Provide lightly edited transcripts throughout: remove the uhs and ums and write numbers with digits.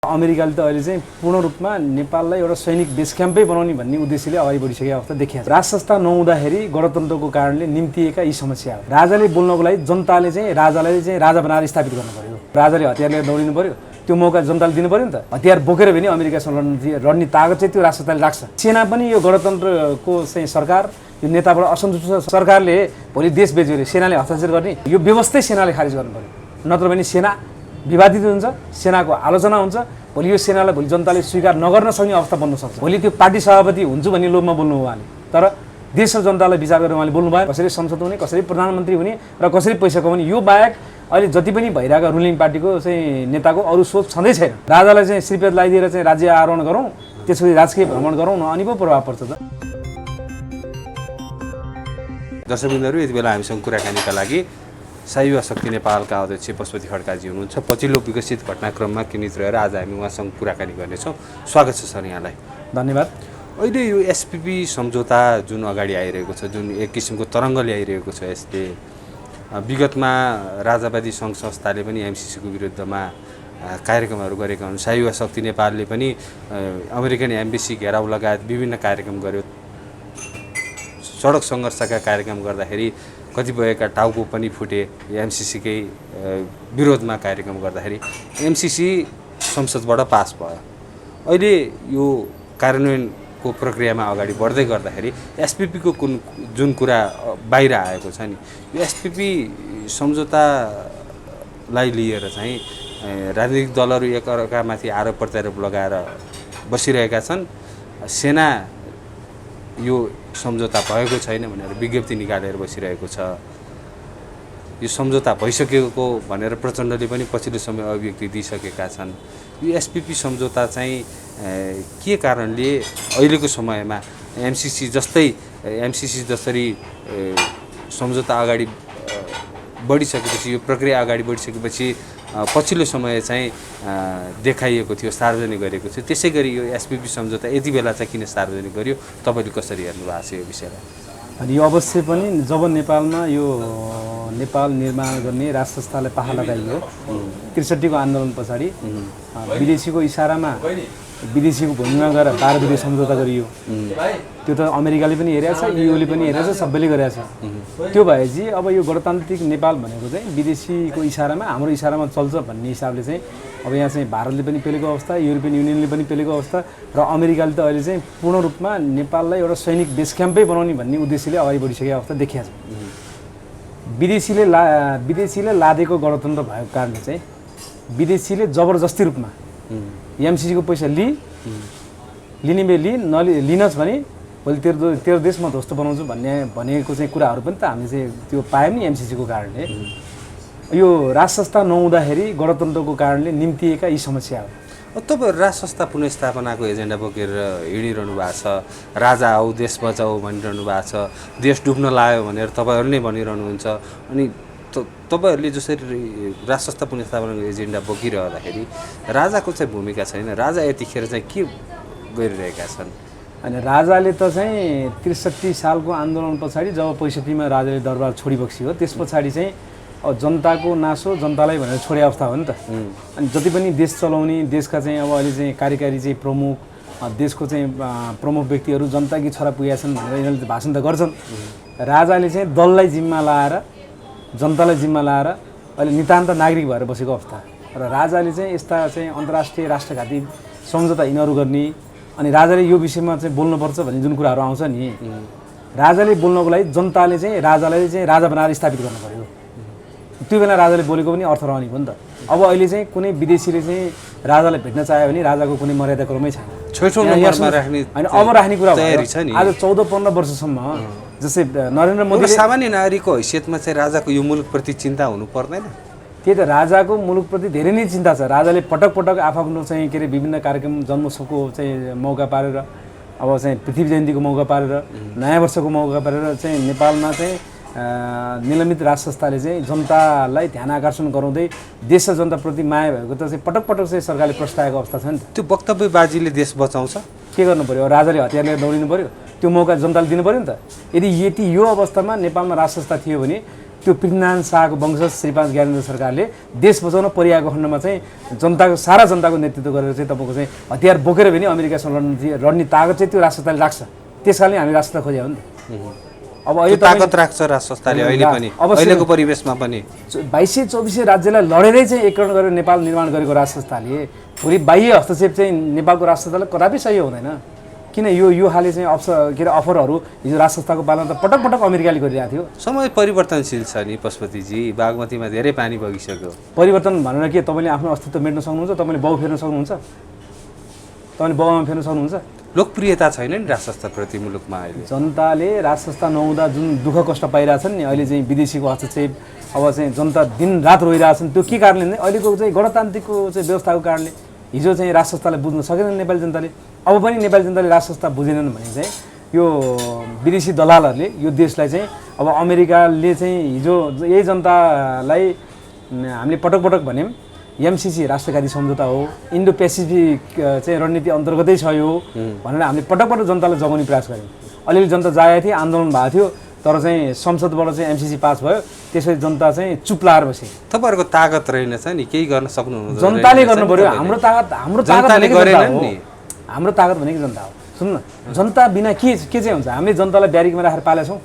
अमेरिकाले त अहिले चाहिँ पूर्ण रूपमा नेपाललाई एउटा सैनिक बेस क्याम्पै बनाउने भन्ने उद्देश्यले अगाडि बढिसकेको अवस्था देखिन्छ। राज संस्था नहुँदाखेरि गणतन्त्रको कारणले निम्तिएका यी समस्या हो। राजाले बोल्नको लागि जनताले चाहिँ राजालाई चाहिँ राजा बनाएर स्थापित गर्नु पर्यो। राजाले हतियार लिएर दौडिनु पर्यो, त्यो मौका जनताले दिनु पर्यो नि त। हतियार बोकेर पनि अमेरिकासँग लड्ने तागत चाहिँ त्यो राज संस्थाले राख्छ। सेना पनि यो गणतन्त्रको चाहिँ सरकार, यो नेताबाट असन्तुष्ट सरकारले भोलि देश बेच्यो अरे सेनाले हस्ताक्षर गर्ने, यो व्यवस्थै सेनाले खारिज गर्नु पर्यो। नत्र भने सेना विवादित हुन्छ, सेनाको आलोचना हुन्छ, भोलि यो सेनालाई भोलि जनताले स्वीकार नगर्न सक्ने अवस्था बन्न सक्छ। भोलि त्यो पार्टी सभापति हुन्छु भन्ने लोभमा बोल्नु हो उहाँले, तर देश र जनतालाई विचार गरेर उहाँले बोल्नु भयो। कसरी संसद हुने, कसरी प्रधानमन्त्री हुने र कसरी पैसा कमाउने, यो बाहेक अहिले जति पनि भइरहेका रुलिङ पार्टीको चाहिँ नेताको अरू सोच छँदै छैन। राजालाई चाहिँ श्रीपेद लगाइदिएर चाहिँ राज्य आरोहण गरौँ, त्यसपछि राजकीय भ्रमण गरौँ न, अनि पो प्रभाव पर्छ त। दर्शकबिन्दुहरू, यति बेला हामीसँग कुराकानीका लागि शाही युवा शक्ति नेपालका अध्यक्ष पशुपति खड्काजी हुनुहुन्छ। पछिल्लो विकसित घटनाक्रममा केन्द्रित रहेर आज हामी उहाँसँग कुराकानी गर्नेछौँ। स्वागत छ सर यहाँलाई। धन्यवाद। अहिले यो एसपीपी सम्झौता जुन अगाडि आइरहेको छ, जुन एक किसिमको तरङ्ग ल्याइरहेको छ, यसले विगतमा राजावादी सङ्घ संस्थाले पनि एमसीसीको विरुद्धमा कार्यक्रमहरू गरेका हुन्। शाही युवा शक्ति नेपालले पनि अमेरिकन एम्बेसी घेराउ लगायत विभिन्न कार्यक्रम गर्यो। सडक सङ्घर्षका कार्यक्रम गर्दाखेरि कतिपयका टाउको पनि फुटे। एमसीसीकै विरोधमा कार्यक्रम गर्दाखेरि एमसीसी संसदबाट पास भयो। अहिले यो कार्यान्वयनको प्रक्रियामा अगाडि बढ्दै गर्दाखेरि एसपीपीको जुन कुरा बाहिर आएको छ नि, यो एसपीपी सम्झौतालाई लिएर चाहिँ राजनीतिक दलहरू एकअर्कामाथि आरोप प्रत्यारोप लगाएर बसिरहेका छन्। सेना यो सम्झौता भएको छैन भनेर विज्ञप्ति निकालेर बसिरहेको छ। यो सम्झौता भइसकेको भनेर प्रचण्डले पनि पछिल्लो समय अभिव्यक्ति दिइसकेका छन्। यो एसपीपी सम्झौता चाहिँ के कारणले अहिलेको समयमा एमसीसी जसरी सम्झौता अगाडि बढिसकेपछि, यो प्रक्रिया अगाडि बढिसकेपछि पछिल्लो समय चाहिँ देखाइएको थियो, सार्वजनिक गरेको थियो, त्यसै गरी यो एसपीपी सम्झौता यति बेला चाहिँ किन सार्वजनिक गरियो, तपाईँले कसरी हेर्नु भएको छ यो विषयलाई? अनि यो अवश्य पनि जब नेपालमा यो नेपाल निर्माण गर्ने राज संस्थालाई पाहा लगाइयो ६३ को आन्दोलन पछाडि विदेशीको इसारामा विदेशीको भूमिमा गएर 12 बुँदे सम्झौता गरियो। त्यो त अमेरिकाले पनि हेरेको छ, युले पनि हेरेको छ, सबैले गरेको छ। त्यो भएपछि अब यो गणतान्त्रिक नेपाल भनेको चाहिँ विदेशीको इसारामा हाम्रो इसारामा चल्छ भन्ने हिसाबले चाहिँ अब यहाँ चाहिँ भारतले पनि पेलेको अवस्था, युरोपियन युनियनले पनि पेलेको अवस्था र अमेरिकाले त अहिले चाहिँ पूर्ण रूपमा नेपाललाई एउटा सैनिक बेस क्याम्पै बनाउने भन्ने उद्देश्यले अगाडि बढिसकेको अवस्था देखिया छ। विदेशीले लादेको गणतन्त्र भएको कारणले चाहिँ विदेशीले जबरजस्ती रूपमा एमसीसीको पैसा लिने लिनस् भने भोलि तेरो देश म ध्वस्त बनाउँछु भनेको चाहिँ कुराहरू पनि त हामीले चाहिँ त्यो पायौँ नि एमसीसीको कारणले। यो राज संस्था नहुँदाखेरि गणतन्त्रको कारणले निम्तिएका यी समस्या हो। तपाईँ राज संस्था पुनर्स्थापनाको एजेन्डा बोकेर हिँडिरहनु भएको छ, राजा आऊ देश बचाऊ भनिरहनु भएको छ, देश डुब्न लाग्यो भनेर तपाईँहरू नै भनिरहनुहुन्छ। अनि तपाईँहरूले जसरी राज संस्था पुनर्स्थापनाको एजेन्डा बोकिरहँदाखेरि राजाको चाहिँ भूमिका छैन। राजा यतिखेर चाहिँ के गरिरहेका छन्? अनि राजाले त चाहिँ ६३ सालको आन्दोलन पछाडि जब ६५मा राजाले दरबार छोडिबक्सियो, त्यस पछाडि चाहिँ अब जनताको नासो जनतालाई भनेर छोडे अवस्था हो नि त। अनि जति पनि देश चलाउने देशका चाहिँ अब अहिले चाहिँ कार्यकारी चाहिँ प्रमुख देशको चाहिँ प्रमुख व्यक्तिहरू जनताकी छोरा पुगेका छन् भनेर यिनीहरूले भाषण त गर्छन्। राजाले चाहिँ दललाई जिम्मा लाएर जनतालाई जिम्मा लाएर अहिले नितान्त नागरिक भएर बसेको अवस्था र राजाले चाहिँ यस्ता चाहिँ अन्तर्राष्ट्रिय राष्ट्रघाती सम्झौता यिनीहरू गर्ने अनि राजाले यो विषयमा चाहिँ बोल्नुपर्छ भन्ने जुन कुराहरू आउँछ नि, राजाले बोल्नको लागि जनताले चाहिँ राजालाई चाहिँ राजा बनाएर स्थापित गर्नु पर्यो। त्यो बेला राजाले बोलेको पनि अर्थ रहने हो नि त। अब अहिले चाहिँ कुनै विदेशीले चाहिँ राजालाई भेट्न चाह्यो भने राजाको कुनै मर्यादा क्रमै छैन। होइन अब राख्ने कुरा आज 14-15 वर्षसम्म जस्तै नरेन्द्र मोदी सामान्य नागरिकको हैसियतमा चाहिँ राजाको यो मुलुकप्रति चिन्ता हुनु पर्दैन? त्यही त राजाको मुलुकप्रति धेरै नै चिन्ता छ। राजाले पटक पटक आफ्नो चाहिँ के अरे विभिन्न कार्यक्रम जन्मोत्सवको चाहिँ मौका पारेर, अब चाहिँ पृथ्वी जयन्तीको मौका पारेर, नयाँ वर्षको मौका पारेर चाहिँ नेपालमा चाहिँ निलम्बित राज संस्थाले चाहिँ जनतालाई ध्यान आकर्षण गराउँदै देश र जनताप्रति माया भएको त चाहिँ पटक पटक चाहिँ सरकारले प्रस्तावको अवस्था छ नि त। त्यो वक्तव्यबाजीले देश बचाउँछ? के गर्नु पर्यो? राजाले हतियार लिएर दौडिनु पर्यो, त्यो मौका जनताले दिनु पर्यो नि त। यदि यो अवस्थामा नेपालमा राज संस्था थियो भने त्यो पृथ्वीनारायण शाहको वंशज श्री 5 ज्ञानेन्द्र सरकारले देश बचाउन परिआएको खण्डमा चाहिँ सारा जनताको नेतृत्व गरेर चाहिँ तपाईँको चाहिँ हतियार बोकेर पनि अमेरिकासँग लड्ने तागत चाहिँ त्यो राष्ट्रताले राख्छ। त्यसकारणले हामी राष्ट्रता खोज्यौँ नि त। अब अहिले ताकत राख्छ राष्ट्रताले अहिले पनि, अहिलेको परिवेशमा पनि 2224 राज्यलाई लडेरै चाहिँ एकीकरण गरेर नेपाल निर्माण गरेको राष्ट्रताले भोलि बाह्य हस्तक्षेप चाहिँ नेपालको राष्ट्रतालाई कदापि सही हुँदैन। किन यो हाले चाहिँ अफरहरू हिजो राष्ट्रताको पालन त पटक पटक अमेरिकाले गरिरहेको थियो। समय परिवर्तनशील छ नि पशुपतिजी, बागमतीमा धेरै पानी बगिसक्यो। परिवर्तन भनेर के तपाईँले आफ्नो अस्तित्व मेट्न सक्नुहुन्छ? तपाईँले बाउ फेर्न सक्नुहुन्छ? तपाईँले बाउमा फेर्न सक्नुहुन्छ? लोकप्रियता छैन नि राष्ट्रताप्रति मुलुकमा अहिले। जनताले राष्ट्रता नहुँदा जुन दुःख कष्ट पाइरहेछन् नि अहिले चाहिँ विदेशीको हस्तक्षेप, अब चाहिँ जनता दिनरात रोइरहेछन्। त्यो के कारणले नै अहिलेको चाहिँ गणतान्त्रिकको चाहिँ व्यवस्थाको कारणले हिजो चाहिँ राष्ट्रतालाई बुझ्न सकेनन् नेपाली जनताले। अब पनि नेपाली जनताले राष्ट्रता बुझेनन् भने चाहिँ यो विदेशी दलालहरूले यो देशलाई चाहिँ अब अमेरिकाले चाहिँ हिजो यही जनतालाई हामीले पटक पटक भन्यौँ एमसिसी राष्ट्रघाती सम्झौता हो, इन्डो पेसिफिक चाहिँ रणनीति अन्तर्गतै छ यो भनेर हामीले पटक पटक जनतालाई जगाउने प्रयास गऱ्यौँ। अलिअलि जनता जाएको थियो, आन्दोलन भएको थियो, तर चाहिँ संसदबाट चाहिँ एमसिसी पास भयो। त्यसरी जनता चाहिँ चुप लाएर बसे। तपाईँहरूको तागत रहेनछ नि, केही गर्न सक्नुहुन्न? जनताले गर्नु पर्यो। हाम्रो तागत भनेको जनता हो। सुन्नु न, जनता बिना के चाहिँ हुन्छ? हामीले जनतालाई ब्यारिकमा राखेर पालेका छौँ,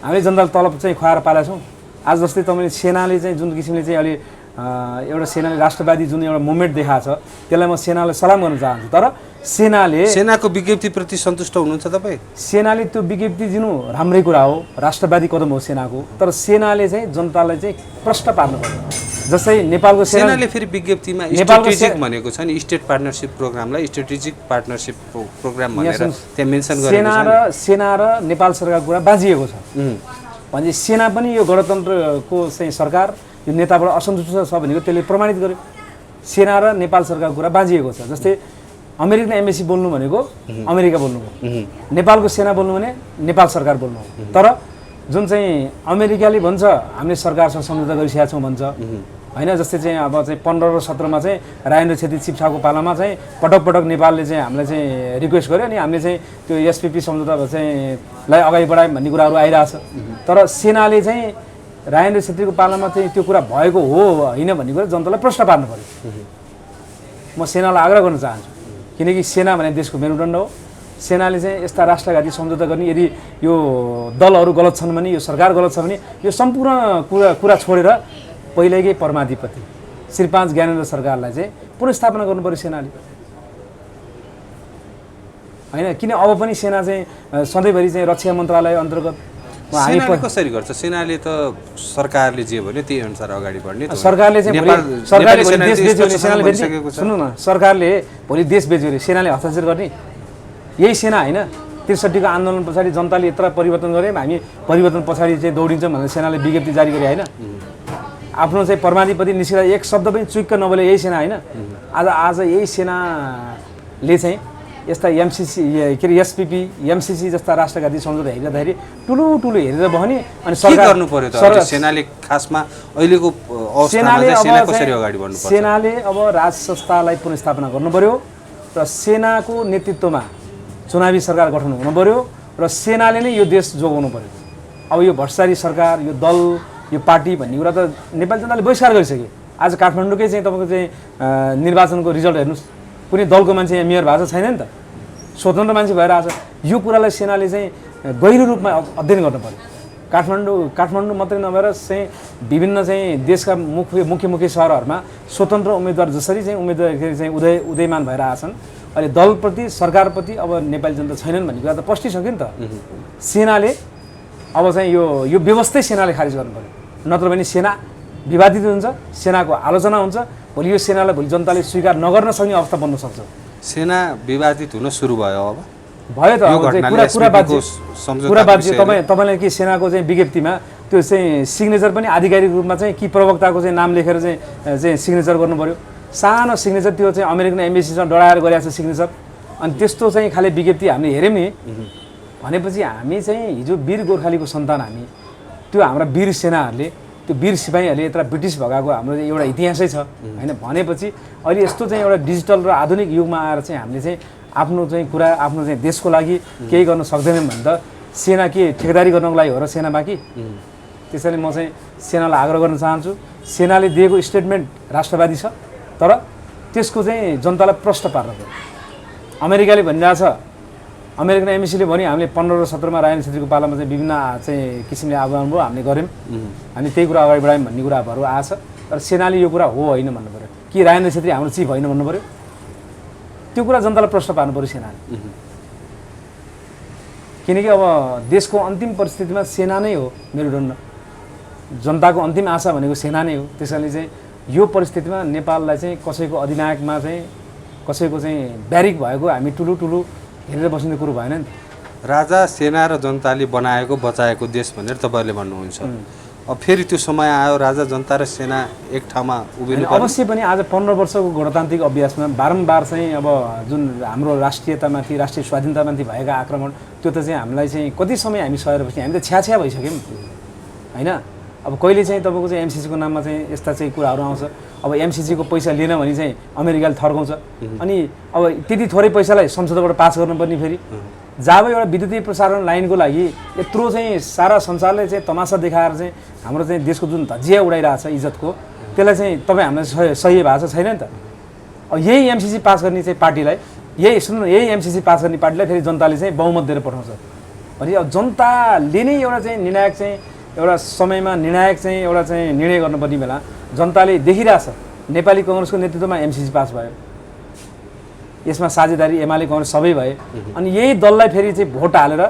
हामीले जनतालाई तलब चाहिँ खुवाएर पालेका छौँ। आज जस्तै तपाईँले सेनाले चाहिँ जुन किसिमले चाहिँ अहिले एउटा सेनाले राष्ट्रवादी जुन एउटा मुभमेन्ट देखाएको छ त्यसलाई म सेनालाई सलाम गर्न चाहन्छु। तर सेनाको विज्ञप्तिप्रति सन्तुष्ट हुनुहुन्छ तपाईँ? सेनाले त्यो विज्ञप्ति दिनु राम्रै कुरा हो, राष्ट्रवादी कदम हो सेनाको। तर सेनाले चाहिँ जनतालाई चाहिँ प्रश्न पार्नु पर्यो। जस्तै नेपालको सेनाले फेरि विज्ञप्तिमा स्ट्रेटेजिक भनेको छ नि, स्टेट पार्टनरसिप प्रोग्रामलाई स्ट्रेटेजिक पार्टनरसिप प्रोग्राम भनेर त्यहाँ मेन्सन गरेको छ। सेना र नेपाल सरकारको कुरा बाजिएको छ भने सेना पनि यो गणतन्त्रको चाहिँ सरकार यो नेताबाट असन्तुष्ट छ भनेको त्यसले प्रमाणित गर्यो। सेना र नेपाल सरकारको कुरा बाजिएको छ। जस्तै अमेरिकन एम्बेसी बोल्नु भनेको अमेरिका बोल्नु हो, नेपालको सेना बोल्नु भने नेपाल सरकार बोल्नु हो। तर जुन चाहिँ अमेरिकाले भन्छ हामीले सरकारसँग सम्झौता गरिसकेका छौँ भन्छ होइन। जस्तै चाहिँ अब चाहिँ 15 र 17 मा चाहिँ राजेन्द्र छेत्री शिक्षाको पालामा चाहिँ पटक पटक नेपालले चाहिँ हामीलाई चाहिँ रिक्वेस्ट गर्यो अनि हामीले चाहिँ त्यो एसपिपी सम्झौता चाहिँ लाई अगाडि बढायौँ भन्ने कुराहरू आइरहेछ। तर सेनाले चाहिँ राजेन्द्र छेत्रीको पालामा चाहिँ त्यो कुरा भएको हो होइन भन्ने कुरा जनतालाई प्रश्न पार्नु पर्यो। म सेनालाई आग्रह गर्न चाहन्छु, किनकि सेना भने देशको मेरुदण्ड हो। सेनाले चाहिँ यस्ता राष्ट्रघाती सम्झौता गर्ने, यदि यो दलहरू गलत छन् भने, यो सरकार गलत छ भने यो सम्पूर्ण कुरा छोडेर पहिल्यैकै परमाधिपति श्री 5 ज्ञानेन्द्र सरकारलाई चाहिँ पुनर्स्थापना गर्नु पर्यो सेनाले होइन। किन अब पनि सेना चाहिँ सधैँभरि चाहिँ रक्षा मन्त्रालय अन्तर्गत सेनाले कसरी गर्छ? सेनाले त सरकारले जे भन्यो त्यही अनुसार अगाडि बढ्ने। सरकारले चाहिँ सुन्नु न, सरकारले भोलि देश बेच्यो अरे सेनाले हस्ताक्षर गर्ने? यही सेना होइन 63 को आन्दोलन पछाडि जनताले यत्र परिवर्तन गरे, हामी परिवर्तन पछाडि चाहिँ दौडिन्छौँ भनेर सेनाले विज्ञप्ति जारी गरे होइन। आफ्नो चाहिँ परमाधिपति निस्किँदा एक शब्द पनि चुक्क नबोले यही सेना होइन। आज यही सेनाले चाहिँ यस्ता एमसिसी के अरे एसपिपी एमसिसी जस्ता राष्ट्रघाती सम्झौता हेर्दाखेरि ठुलो हेरेर बहने अनि सरकार गर्नु पर्यो त। सेनाले खासमा अहिलेको अवस्थामा चाहिँ सेना कसरी अगाडि बढ्नु पर्छ? सेनाले अब राज संस्थालाई पुनर्स्थापना गर्नु पर्यो र सेनाको नेतृत्वमा चुनावी सरकार गठन हुनु पर्यो र सेनाले नै यो देश जोगाउनु पर्यो। अब यो भ्रष्टाचारी सरकार, यो दल, यो पार्टी भन्ने कुरा त नेपाली जनताले बहिष्कार गरिसके। आज काठमाडौँकै चाहिँ तपाईँको चाहिँ निर्वाचनको रिजल्ट हेर्नुहोस्, कुनै दलको मान्छे यहाँ मेयर भएको छैन नि त, स्वतन्त्र मान्छे भएर आएको छ। यो कुरालाई सेनाले चाहिँ गहिरो रूपमा अध्ययन गर्नु पर्यो। काठमाडौँ मात्रै नभएर चाहिँ विभिन्न चाहिँ देशका मुख्य सहरहरूमा स्वतन्त्र उम्मेदवार जसरी चाहिँ उम्मेदवार चाहिँ उदयमान भएर आछन्, अहिले दलप्रति सरकारप्रति अब नेपाली जनता छैनन् भन्ने कुरा त पस्टिसक्यो नि त। सेनाले अब चाहिँ यो व्यवस्थै सेनाले खारिज गर्नु पर्यो, नत्र भने सेना विवादित हुन्छ, सेनाको आलोचना हुन्छ। भोलि यो सेनालाई भोलि जनताले स्वीकार नगर्न सक्ने अवस्था बन्न सक्छ। सेना विवादित हुन सुरु भयो, अब भयो त कुरा बाज्यो। तपाईँले के सेनाको चाहिँ विज्ञप्तिमा त्यो चाहिँ सिग्नेचर पनि आधिकारिक रूपमा चाहिँ कि प्रवक्ताको चाहिँ नाम लेखेर चाहिँ सिग्नेचर गर्नु पर्यो। सानो सिग्नेचर त्यो चाहिँ अमेरिकन एम्बेसीसँग डराएर गरिरहेको छ सिग्नेचर। अनि त्यस्तो चाहिँ खाले विज्ञप्ति हामीले हेऱ्यौँ नि भनेपछि हामी चाहिँ हिजो वीर गोर्खालीको सन्तान हामी, त्यो हाम्रा वीर सेनाहरूले, त्यो वीर सिपाहीहरूले यत्र ब्रिटिस भगाएको हाम्रो एउटा इतिहासै छ होइन। भनेपछि अहिले यस्तो चाहिँ एउटा डिजिटल र आधुनिक युगमा आएर चाहिँ हामीले चाहिँ आफ्नो चाहिँ कुरा आफ्नो चाहिँ देशको लागि केही गर्न सक्दैनौँ भने त सेना के ठेकेदारी गर्नको लागि हो र सेना बाँकी? त्यसैले म चाहिँ सेनालाई आग्रह गर्न चाहन्छु, सेनाले दिएको स्टेटमेन्ट राष्ट्रवादी छ, तर त्यसको चाहिँ जनतालाई प्रश्न पार्न पर्यो। अमेरिकाले भनिरहेछ, अमेरिकन एमएसीले भन्यो हामीले 15 र 17 मा राजन छेत्रीको पालामा चाहिँ विभिन्न चाहिँ किसिमले आह्वान भयो, हामीले गऱ्यौँ, हामी त्यही कुरा अगाडि बढायौँ भन्ने कुराहरू आएछ। तर सेनाले यो कुरा हो होइन भन्नु पऱ्यो, कि राजेन्द्र छेत्री हाम्रो चिफ होइन भन्नु पऱ्यो। त्यो कुरा जनतालाई प्रश्न पार्नु पऱ्यो सेनाले, किनकि अब देशको अन्तिम परिस्थितिमा सेना नै हो मेरुदण्ड, जनताको अन्तिम आशा भनेको सेना नै हो। त्यसैले चाहिँ यो परिस्थितिमा नेपाललाई चाहिँ कसैको अधिनायकमा चाहिँ कसैको चाहिँ ब्यारिक भएको हामी ठुलो हेरेर बस्ने कुरो भएन नि। राजा, सेना र जनताले बनाएको बचाएको देश भनेर तपाईँहरूले भन्नुहुन्छ। अब फेरि त्यो समय आयो, राजा, जनता र सेना एक ठाउँमा उभिनु पर्यो। अवश्य पनि आज 15 वर्षको गणतान्त्रिक अभ्यासमा बारम्बार चाहिँ अब जुन हाम्रो राष्ट्रियतामाथि, राष्ट्रिय स्वाधीनतामाथि भएका आक्रमण, त्यो त चाहिँ हामीलाई चाहिँ कति समय हामी सहेर बस्यौँ, हामी त छ्याछ्या भइसक्यौँ होइन। अब कहिले चाहिँ तपाईँको चाहिँ एमसिसीको नाममा चाहिँ यस्ता चाहिँ कुराहरू आउँछ। अब एमसिसीको पैसा लिएन भने चाहिँ अमेरिकाले थर्काउँछ, अनि अब त्यति थोरै पैसालाई संसदबाट पास गर्नुपर्ने, फेरि जब एउटा विद्युतीय प्रसारण लाइनको लागि यत्रो चाहिँ सारा संसारले चाहिँ तमासा देखाएर चाहिँ हाम्रो चाहिँ देशको जुन धजिया उडाइरहेको छ इज्जतको, त्यसलाई चाहिँ तपाईँ हामीलाई सही भएको छैन नि त। अब यही एमसिसी पास गर्ने चाहिँ पार्टीलाई, यही एमसिसी पास गर्ने पार्टीलाई फेरि जनताले चाहिँ बहुमत दिएर पठाउँछ भने अब जनताले नै एउटा चाहिँ निर्णायक चाहिँ एउटा समयमा निर्णायक चाहिँ एउटा चाहिँ निर्णय गर्नुपर्ने बेला जनताले देखिरहेछ नेपाली कांग्रेसको नेतृत्वमा एमसिसी पास भयो, यसमा साझेदारी एमाले कांग्रेस सबै भए, अनि यही दललाई फेरि चाहिँ भोट हालेर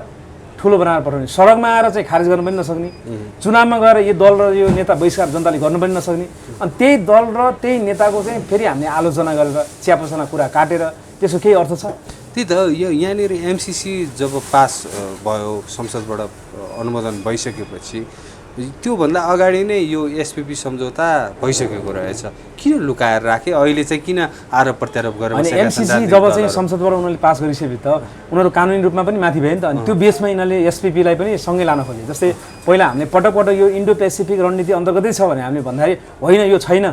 ठुलो बनाएर पठाउने, सडकमा आएर चाहिँ खारेज गर्न पनि नसक्ने, चुनावमा गएर यो दल र यो नेता बहिष्कार जनताले गर्न पनि नसक्ने, अनि त्यही दल र त्यही नेताको चाहिँ फेरि हामीले आलोचना गरेर च्यापसना कुरा काटेर त्यसको केही अर्थ छ? त्यही त, यो यहाँनिर एमसिसी जब पास भयो, संसदबाट अनुमोदन भइसकेपछि त्योभन्दा अगाडि नै यो एसपीपी सम्झौता भइसकेको रहेछ, किन लुकाएर राखे? अहिले चाहिँ किन आरोप प्रत्यारोप गरेर अनि एमसिसी जब चाहिँ संसदबाट उनीहरूले पास गरिसकेपछि त उनीहरू कानुनी रूपमा पनि माथि भए नि त, अनि त्यो बेसमा यिनीहरूले एसपीपीलाई पनि सँगै लान खोजे। जस्तै पहिला हामीले पटक यो इन्डो पेसिफिक रणनीति अन्तर्गतै छ भने हामीले भन्दाखेरि होइन यो छैन,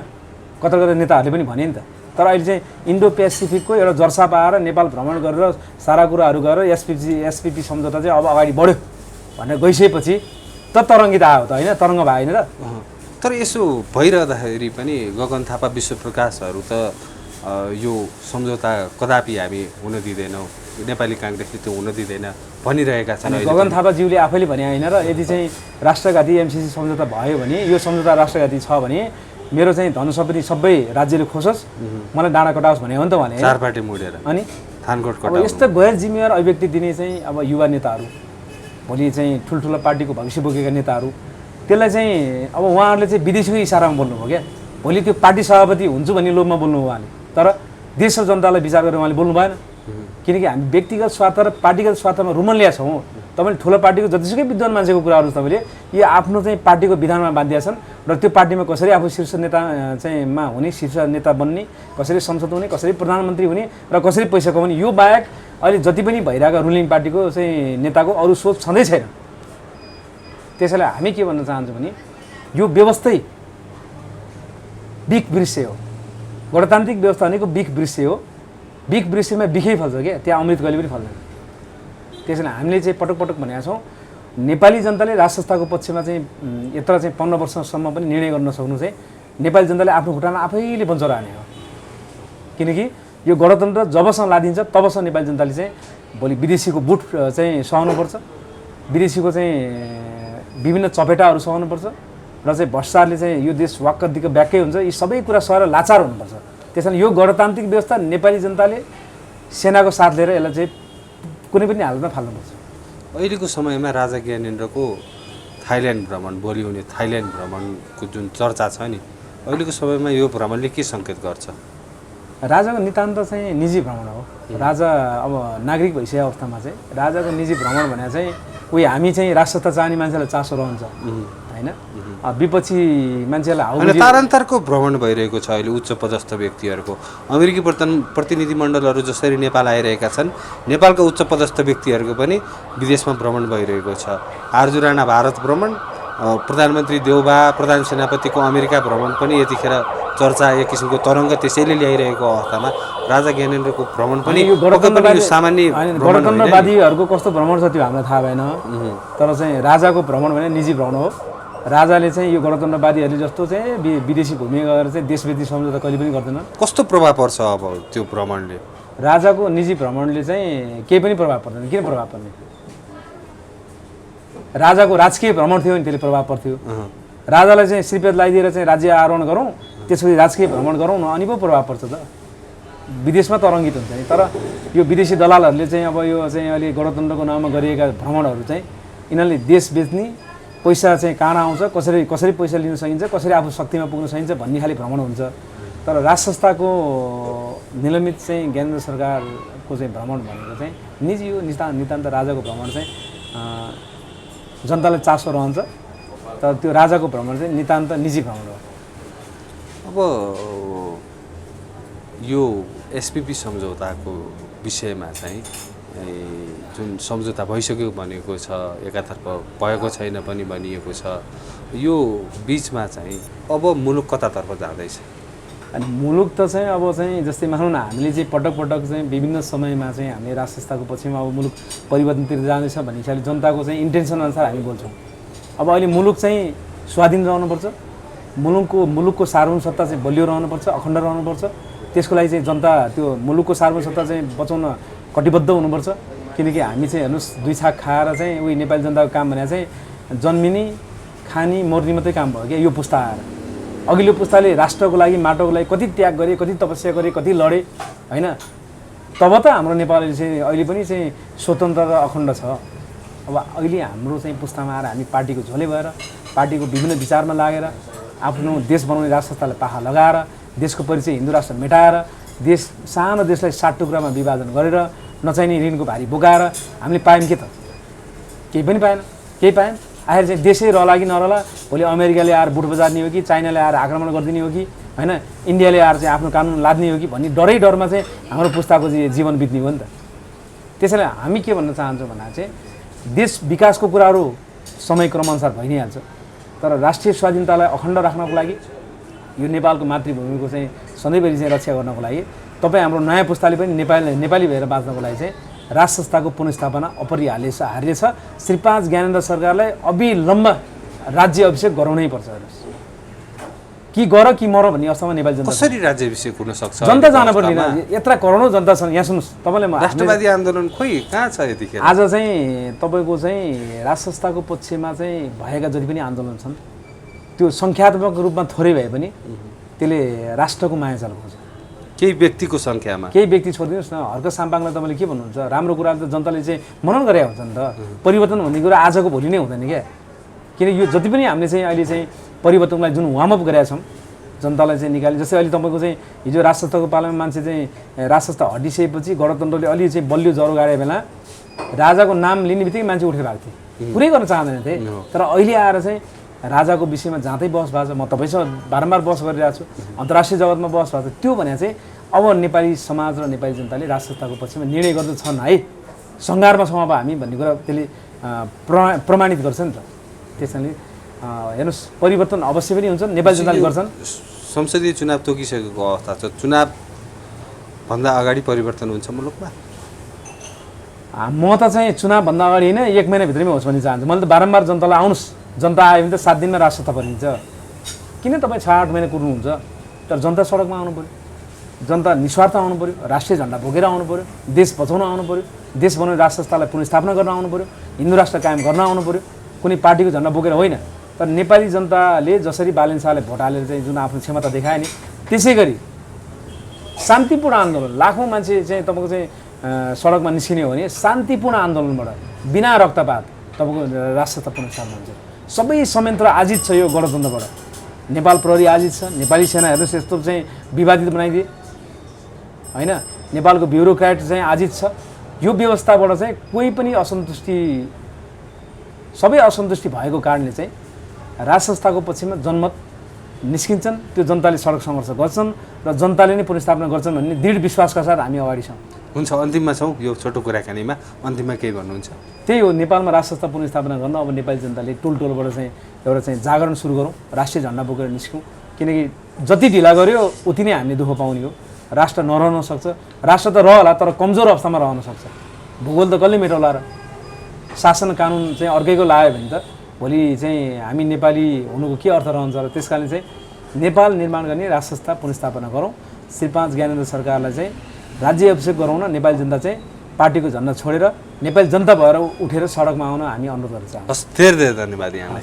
कता कता नेताहरूले पनि भने नि त। तर अहिले चाहिँ इन्डो पेसिफिकको एउटा जर्सा पाएर नेपाल भ्रमण गरेर सारा कुराहरू गरेर एसपीपी सम्झौता चाहिँ अब अगाडि बढ्यो भनेर गइसकेपछि त तरङ्गित आयो त होइन, तरङ्ग भएन र। तर यसो भइरहँदाखेरि पनि गगन थापा, विश्वप्रकाशहरू त यो सम्झौता कदापि हामी हुन दिँदैनौँ, नेपाली काङ्ग्रेसले त्यो हुन दिँदैन भनिरहेका छन्। गगन थापाज्यूले आफैले भने होइन र, यदि चाहिँ राष्ट्रघाती एमसिसी सम्झौता भयो भने, यो सम्झौता राष्ट्रघाती छ भने मेरो चाहिँ धन सम्पत्ति सबै राज्यले खोजोस्, मलाई डाँडा कटाओस् भने हो नि त उहाँले। चार पार्टी मुडेर अनि थानकोट अब यस्तो गैर जिम्मेवार अभिव्यक्ति दिने चाहिँ अब युवा नेताहरू, भोलि चाहिँ ठुल्ठुलो पार्टीको भविष्य बोकेका नेताहरू, त्यसलाई चाहिँ अब उहाँहरूले चाहिँ विदेशीको इसारामा बोल्नुभयो क्या। भोलि त्यो पार्टी सभापति हुन्छु भन्ने लोभमा बोल्नु हो उहाँले, तर देश र जनतालाई विचार गरेर उहाँले बोल्नु भएन। किनकि हामी व्यक्तिगत स्वार्थ र पार्टीगत स्वार्थमा रुमन ल्याएको छौँ। तपाईँले ठुलो पार्टीको जतिसुकै विद्वान मान्छेको कुराहरू तपाईँले यो आफ्नो चाहिँ पार्टीको विधानमा बाँधिया छन्, र त्यो पार्टीमा कसरी आफू शीर्ष नेता चाहिँ मा हुने, शीर्ष नेता बन्ने, कसरी संसद हुने, कसरी प्रधानमन्त्री हुने र कसरी पैसा कमाउने, यो बाहेक अहिले जति पनि भइरहेको रुलिङ पार्टीको चाहिँ नेताको अरू सोच छँदै छैन। त्यसैले हामी के भन्न चाहन्छौँ भने यो व्यवस्थै बिख वृक्ष हो, गणतान्त्रिक व्यवस्था भनेको बिख वृक्ष हो, बिख वृक्षमा बिखै फल्छ क्या, त्यहाँ अमृत कहिले पनि फल्दैन। त्यसैले हामीले चाहिँ पटक पटक भनेका छौँ, नेपाली जनताले राज संस्थाको पक्षमा चाहिँ यत्र चाहिँ 15 वर्षसम्म पनि निर्णय गर्न नसक्नु चाहिँ नेपाली जनताले आफ्नो खुट्टामा आफैले बन्चर हाने हो। किनकि यो गणतन्त्र जबसम्म लादिन्छ तबसम्म नेपाली जनताले चाहिँ भोलि विदेशीको बुट चाहिँ सहनुपर्छ, विदेशीको चाहिँ विभिन्न चपेटाहरू सहनुपर्छ, र चाहिँ भ्रष्टाचारले चाहिँ यो देश वाक्क दिक्क ब्याक्कै हुन्छ। यी सबै कुरा सहेर लाचार हुनुपर्छ। त्यसैले यो गणतान्त्रिक व्यवस्था नेपाली जनताले सेनाको साथ लिएर यसलाई चाहिँ कुनै पनि हालतमा फाल्नुपर्छ। अहिलेको समयमा राजा ज्ञानेन्द्रको थाइल्यान्ड भ्रमण, भोलि हुने थाइल्यान्ड भ्रमणको जुन चर्चा छ नि, अहिलेको समयमा यो भ्रमणले के सङ्केत गर्छ? राजाको नितान्त चाहिँ निजी भ्रमण हो। राजा अब नागरिक भइसकेको अवस्थामा चाहिँ राजाको निजी भ्रमण भने चाहिँ उही हामी चाहिँ राष्ट्रता चाहने मान्छेलाई चासो रहन्छ होइन, विपक्षी मान्छेलाई तारान्तरको भ्रमण भइरहेको छ अहिले उच्च पदस्थ व्यक्तिहरूको। अमेरिकी प्रतिनिधिमण्डलहरू जसरी नेपाल आइरहेका छन्, नेपालका उच्च पदस्थ व्यक्तिहरूको पनि विदेशमा भ्रमण भइरहेको छ। आरजु राणा भारत भ्रमण, प्रधानमन्त्री देउबा, प्रधान सेनापतिको अमेरिका भ्रमण पनि यतिखेर चर्चा, एक किसिमको तरङ्ग त्यसैले ल्याइरहेको अवस्थामा राजा ज्ञानेन्द्रको भ्रमण पनि सामान्य गणतन्त्रवादीहरूको कस्तो भ्रमण छ त्यो हामीलाई थाहा भएन, तर चाहिँ राजाको भ्रमण भने निजी भ्रमण हो राजाले चाहिँ यो गणतन्त्रवादीहरूले जस्तो चाहिँ विदेशी भूमि गएर चाहिँ देश बेच्ने सम्झौता कहिले पनि गर्दैन। कस्तो प्रभाव पर्छ अब त्यो भ्रमणले? राजाको निजी भ्रमणले चाहिँ केही पनि प्रभाव पर्दैन। किन प्रभाव पर्ने? राजाको राजकीय भ्रमण थियो नि, त्यसले प्रभाव पर्थ्यो। राजालाई चाहिँ श्रीपेद लगाइदिएर चाहिँ राज्य आरोहण गरौँ, त्यसपछि राजकीय भ्रमण गरौँ न, अनि पो प्रभाव पर्छ त। विदेशमा तरङ्गित हुन्छ नि। तर यो विदेशी दलालहरूले चाहिँ अब यो चाहिँ अहिले गणतन्त्रको नाममा गरिएका भ्रमणहरू चाहिँ यिनीहरूले देश बेच्ने, पैसा चाहिँ कहाँ आउँछ, कसरी पैसा लिन सकिन्छ, कसरी आफू शक्तिमा पुग्न सकिन्छ भन्ने खालि भ्रमण हुन्छ। तर राज संस्थाको निलम्बित चाहिँ ज्ञानेन्द्र सरकारको चाहिँ भ्रमण भनेको चाहिँ निजी हो। नितान्त राजाको भ्रमण चाहिँ जनतालाई चासो रहन्छ, तर त्यो राजाको भ्रमण चाहिँ नितान्त निजी भ्रमण हो। अब यो एसपिपी सम्झौताको विषयमा चाहिँ जुन सम्झौता भइसक्यो भनेको छ, एकातर्फ भएको छैन पनि भनिएको छ, यो बिचमा चाहिँ अब मुलुक कतातर्फ जाँदैछ? अनि मुलुक त चाहिँ अब चाहिँ जस्तै मानौँ न, हामीले चाहिँ पटक चाहिँ विभिन्न समयमा चाहिँ हामीले राज संस्थाको पक्षमा अब मुलुक परिवर्तनतिर जाँदैछ भन्ने हिसाबले जनताको चाहिँ इन्टेन्सन अनुसार हामी बोल्छौँ। अब अहिले मुलुक चाहिँ स्वाधीन रहनुपर्छ, मुलुकको सार्वभौम सत्ता चाहिँ बलियो रहनुपर्छ, अखण्ड रहनुपर्छ। त्यसको लागि चाहिँ जनता त्यो मुलुकको सार्वभौम सत्ता चाहिँ बचाउन कटिबद्ध हुनुपर्छ। किनकि हामी चाहिँ हेर्नुहोस्, दुई छाक खाएर चाहिँ उही नेपाली जनताको काम भने चाहिँ जन्मिने, खाने, मर्ने मात्रै काम भयो क्या यो पुस्ता आएर। अघिल्लो पुस्ताले राष्ट्रको लागि, माटोको लागि कति त्याग गरे, कति तपस्या गरे, कति लडे होइन। तब त हाम्रो नेपाल चाहिँ अहिले पनि चाहिँ स्वतन्त्र र अखण्ड छ। अब अहिले हाम्रो चाहिँ पुस्तामा आएर हामी पार्टीको झोले भएर, पार्टीको विभिन्न विचारमा लागेर, आफ्नो देश बनाउने राज संस्थालाई पाखा लगाएर, देशको परिचय हिन्दू राष्ट्र मेटाएर, सानो देशलाई 7 टुक्रामा विभाजन गरेर, नचाहिने ऋणको भारी बोकाएर हामीले पायौँ के त? केही पनि पाएन। केही पायौँ? आखिर चाहिँ देशै रहला कि नरहला, भोलि अमेरिकाले आएर बुट बजार्ने हो कि, चाइनाले आएर आक्रमण गरिदिने हो कि होइन, इन्डियाले आएर चाहिँ आफ्नो कानुन लाद्ने हो कि भन्ने डरमा चाहिँ हाम्रो पुस्ताको चाहिँ जीवन बित्ने हो नि त। त्यसैले हामी के भन्न चाहन्छौँ भन्दा चाहिँ देश विकासको कुराहरू समय क्रमअनुसार भइ नै हाल्छ, तर राष्ट्रिय स्वाधीनतालाई अखण्ड राख्नको लागि, यो नेपालको मातृभूमिको चाहिँ सधैँभरि चाहिँ रक्षा गर्नको लागि तपाईँ हाम्रो नयाँ पुस्ताले पनि नेपाली भएर बाँच्नको लागि चाहिँ राज संस्थाको पुनर्स्थापना अपरिहार्य छ। श्री 5 ज्ञानेन्द्र सरकारलाई अविलम्ब राज्य अभिषेक गराउनै पर्छ। कि गर कि मर भन्ने अवस्थामा नेपाली जनता कसरी राज्य अभिषेक हुन सक्छ? जनता जानुपर्ने, यत्र करोडौँ जनता छन्। यहाँ सुन्नुहोस्, तपाईँले राष्ट्रवादी आन्दोलन खोइ कहाँ छ यतिखेर? आज चाहिँ तपाईँको चाहिँ राज संस्थाको पक्षमा चाहिँ भएका जति पनि आन्दोलन छन्, त्यो सङ्ख्यात्मक रूपमा थोरै भए पनि त्यसले राष्ट्रको माया चलाउँछ। केही व्यक्तिको सङ्ख्यामा, केही व्यक्ति छोडिदिनुहोस् न। हर्क साम्पाङलाई तपाईँले के भन्नुहुन्छ? राम्रो कुराले त जनताले चाहिँ मनन गरे हुन्छ नि त। परिवर्तन भन्ने कुरा आजको भोलि नै हुँदैन क्या। किन यो जति पनि हामीले चाहिँ अहिले चाहिँ परिवर्तनलाई जुन वार्मअप गरेका छौँ, जनतालाई चाहिँ निकाल्ने। जस्तै अहिले तपाईँको चाहिँ हिजो राज संस्थाको पालामा मान्छे चाहिँ राज संस्था हटिसकेपछि गणतन्त्रले अलि चाहिँ बलियो ज्वरो गाडे बेला राजाको नाम लिने बित्तिकै मान्छे उठेर आएको थियो, पुरै गर्न चाहँदैन थिए। तर अहिले आएर चाहिँ राजाको विषयमा जहाँतै बहस भएको छ, म तपाईँसँग बारम्बार बहस गरिरहेको छु, अन्तर्राष्ट्रिय जगतमा बहस भएको छ। त्यो भने चाहिँ अब नेपाली समाज र नेपाली जनताले राज संस्थाको पक्षमा निर्णय गर्दछन् है, सङ्घारमा छौँ अब हामी भन्ने कुरा त्यसले प्रमाणित गर्छ नि त। त्यसैले हेर्नुहोस्, परिवर्तन अवश्य पनि हुन्छ, नेपाली जनताले गर्छन्। संसदीय चुनाव तोकिसकेको अवस्था छ, चुनावभन्दा अगाडि परिवर्तन हुन्छ मुलुकमा? म त चाहिँ चुनावभन्दा अगाडि होइन, 1 महिनाभित्रमै होस् भन्ने चाहन्छु। मैले त बारम्बार जनतालाई आउनुहोस्, जनता आयो भने त 7 दिनमा राज संस्था बनिन्छ। किन तपाईँ 6-8 महिना कुर्नुहुन्छ? तर जनता सडकमा आउनु पऱ्यो, जनता निस्वार्थ आउनु पऱ्यो, राष्ट्रिय झन्डा बोकेर आउनु पऱ्यो, देश बचाउन आउनु पऱ्यो, देश बनाउने राज संस्थालाई पुनर्स्थापना गर्न आउनु पऱ्यो, हिन्दू राष्ट्र कायम गर्न आउनु पऱ्यो, कुनै पार्टीको झन्डा बोकेर होइन। तर नेपाली जनताले जसरी बालेन शाहले भोट हालेर चाहिँ जुन आफ्नो क्षमता देखाए नि, त्यसै गरी शान्तिपूर्ण आन्दोलन, लाखौँ मान्छे चाहिँ तपाईँको चाहिँ सडकमा निस्किने हो भने शान्तिपूर्ण आन्दोलनबाट बिना रक्तपात तपाईँको राज संस्था पुनर्स्थापना हुन्छ। सबै संयन्त्र आजित छ यो गणतन्त्रबाट। नेपाल प्रहरी आजित छ, नेपाली सेना हेर्नुहोस् यस्तो चाहिँ विवादित बनाइदिए होइन, नेपालको ब्युरोक्राट चाहिँ आजित छ। यो व्यवस्थाबाट चाहिँ कोही पनि सबै असन्तुष्टि भएको कारणले चाहिँ राज संस्थाको पक्षमा जनमत निस्किन्छन्, त्यो जनताले सडक सङ्घर्ष गर्छन् र जनताले नै पुनर्स्थापना गर्छन् भन्ने दृढ विश्वासका साथ हामी अगाडि छौँ। हुन्छ, अन्तिममा छौँ यो छोटो कुराकानीमा, अन्तिममा केही भन्नुहुन्छ? त्यही हो, नेपालमा राज संस्था पुनर्स्थापना गर्न अब नेपाली जनताले टोलबाट चाहिँ एउटा चाहिँ जागरण सुरु गरौँ, राष्ट्रिय झन्डा बोकेर निस्कौँ। किनकि जति ढिला गऱ्यो उति नै हामीले दुःख पाउने हो। राष्ट्र नरहन सक्छ, राष्ट्र त रहला तर कमजोर अवस्थामा रहन सक्छ। भूगोल त कसले मेटाउला र? शासन कानुन चाहिँ अर्कैको लाग्यो भने त भोलि चाहिँ हामी नेपाली हुनुको के अर्थ रहन्छ र त्यस कारणले चाहिँ नेपाल निर्माण गर्ने राज संस्था पुनर्स्थापना गरौँ। श्री 5 ज्ञानेन्द्र सरकारलाई चाहिँ राज्य अभिषेक गरौँ न। नेपाली जनता चाहिँ पार्टीको झन्डा छोडेर नेपाली जनता भएर उठेर सडकमा आउन हामी अनुरोध गर्न चाहन्छौँ। हस्, धेरै धेरै धन्यवाद यहाँलाई।